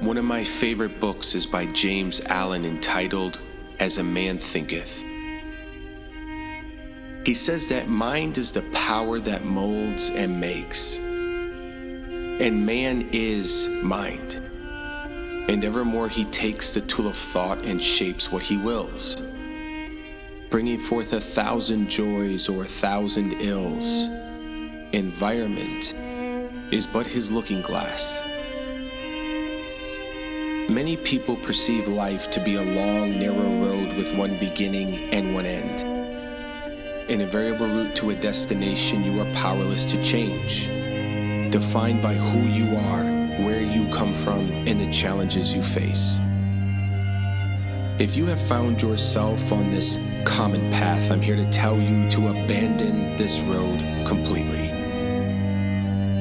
One of my favorite books is by James Allen entitled, As a Man Thinketh. He says that mind is the power that molds and makes. And man is mind. And evermore he takes the tool of thought and shapes what he wills, bringing forth 1,000 joys or 1,000 ills. Environment is but his looking glass. Many people perceive life to be a long, narrow road with one beginning and one end. An invariable route to a destination you are powerless to change, defined by who you are, where you come from, and the challenges you face. If you have found yourself on this common path, I'm here to tell you to abandon this road completely.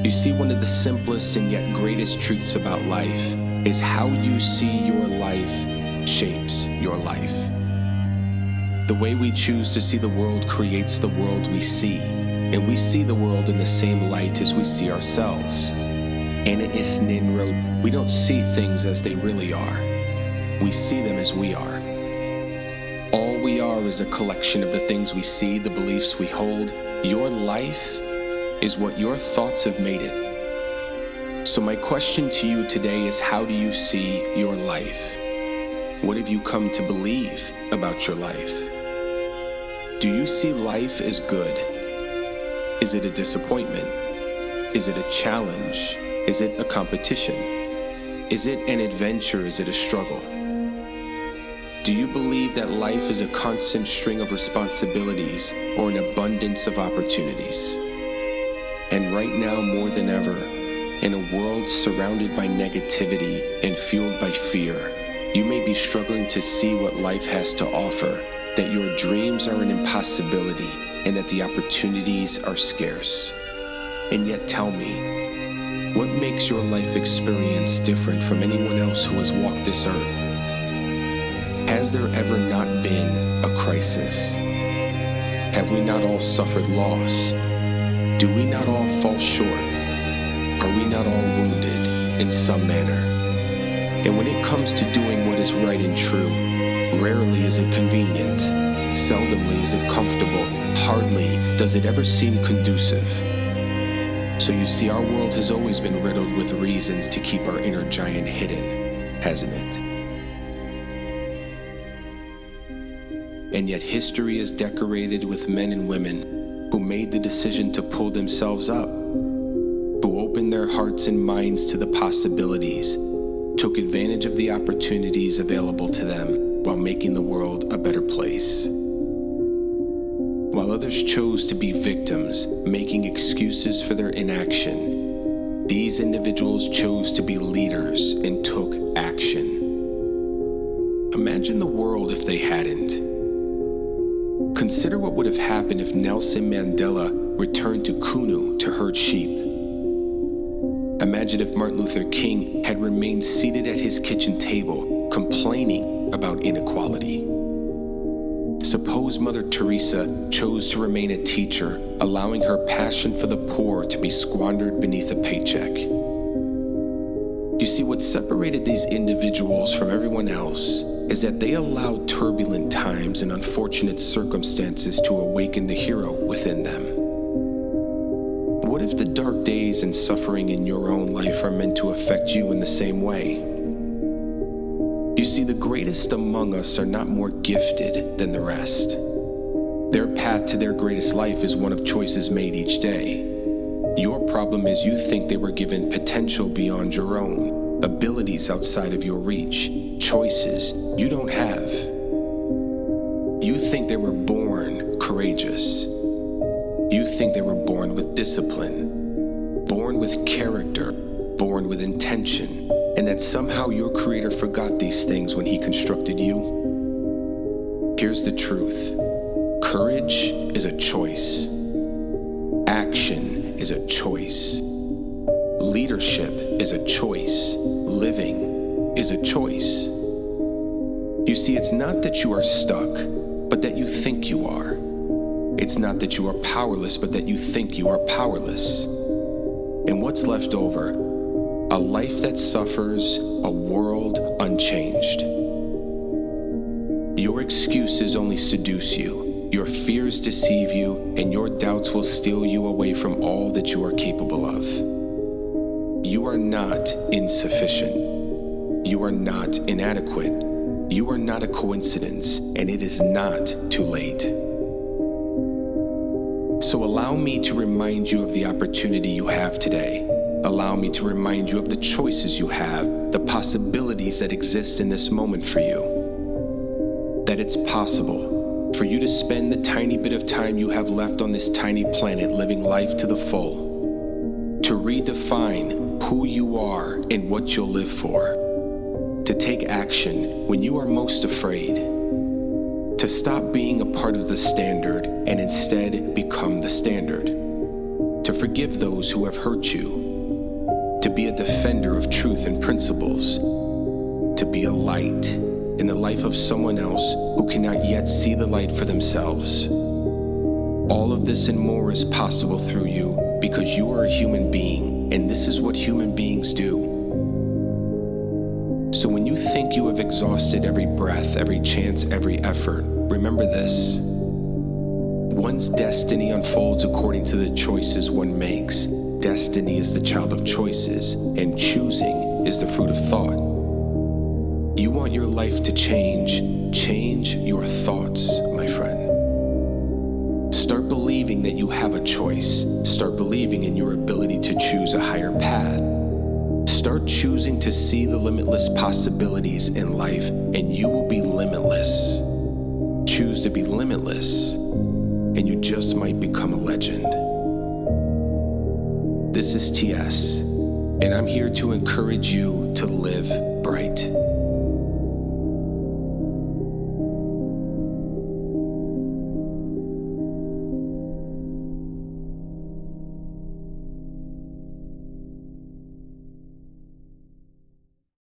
You see, one of the simplest and yet greatest truths about life is how you see your life shapes your life. The way we choose to see the world creates the world we see, and we see the world in the same light as we see ourselves. And it is an inroad. We don't see things as they really are. We see them as we are. All we are is a collection of the things we see, the beliefs we hold. Your life is what your thoughts have made it. So my question to you today is, how do you see your life? What have you come to believe about your life? Do you see life as good? Is it a disappointment? Is it a challenge? Is it a competition? Is it an adventure? Is it a struggle? Do you believe that life is a constant string of responsibilities or an abundance of opportunities? And right now, more than ever, in a world surrounded by negativity and fueled by fear, you may be struggling to see what life has to offer, that your dreams are an impossibility, and that the opportunities are scarce. And yet tell me, what makes your life experience different from anyone else who has walked this earth? Has there ever not been a crisis? Have we not all suffered loss? Do we not all fall short? Are we not all wounded in some manner? And when it comes to doing what is right and true, rarely is it convenient, seldomly is it comfortable, hardly does it ever seem conducive. So you see, our world has always been riddled with reasons to keep our inner giant hidden, hasn't it? And yet history is decorated with men and women who made the decision to pull themselves up, who opened their hearts and minds to the possibilities, took advantage of the opportunities available to them while making the world a better place. While others chose to be victims, making excuses for their inaction, these individuals chose to be leaders and took action. Imagine the world if they hadn't. Consider what would have happened if Nelson Mandela returned to Kunu to herd sheep. Imagine if Martin Luther King had remained seated at his kitchen table, complaining about inequality. Suppose Mother Teresa chose to remain a teacher, allowing her passion for the poor to be squandered beneath a paycheck. You see, what separated these individuals from everyone else is that they allowed turbulent times and unfortunate circumstances to awaken the hero within them. What if the dark days and suffering in your own life are meant to affect you in the same way? You see, the greatest among us are not more gifted than the rest. Their path to their greatest life is one of choices made each day. Your problem is you think they were given potential beyond your own, abilities outside of your reach, choices you don't have. You think they were born courageous. You think they were born with discipline, born with character, born with intention, and that somehow your Creator forgot these things when He constructed you. Here's the truth. Courage is a choice. Action is a choice. Leadership is a choice. Living is a choice. You see, it's not that you are stuck, but that you think you are. It's not that you are powerless, but that you think you are powerless. And what's left over? A life that suffers, a world unchanged. Your excuses only seduce you, your fears deceive you, and your doubts will steal you away from all that you are capable of. You are not insufficient. You are not inadequate. You are not a coincidence, and it is not too late. So allow me to remind you of the opportunity you have today. Allow me to remind you of the choices you have, the possibilities that exist in this moment for you. That it's possible for you to spend the tiny bit of time you have left on this tiny planet living life to the full. To redefine who you are and what you'll live for. To take action when you are most afraid. To stop being a part of the standard and instead become the standard. To forgive those who have hurt you. To be a defender of truth and principles. To be a light in the life of someone else who cannot yet see the light for themselves. All of this and more is possible through you because you are a human being, and this is what human beings do. So when you think you have exhausted every breath, every chance, every effort, remember this. One's destiny unfolds according to the choices one makes. Destiny is the child of choices, and choosing is the fruit of thought. You want your life to change. Change your thoughts, my friend. Start believing that you have a choice. Start believing in your ability to choose a higher path. Start choosing to see the limitless possibilities in life, and you will be limitless. Choose to be limitless, and you just might become a legend. This is TS, and I'm here to encourage you to live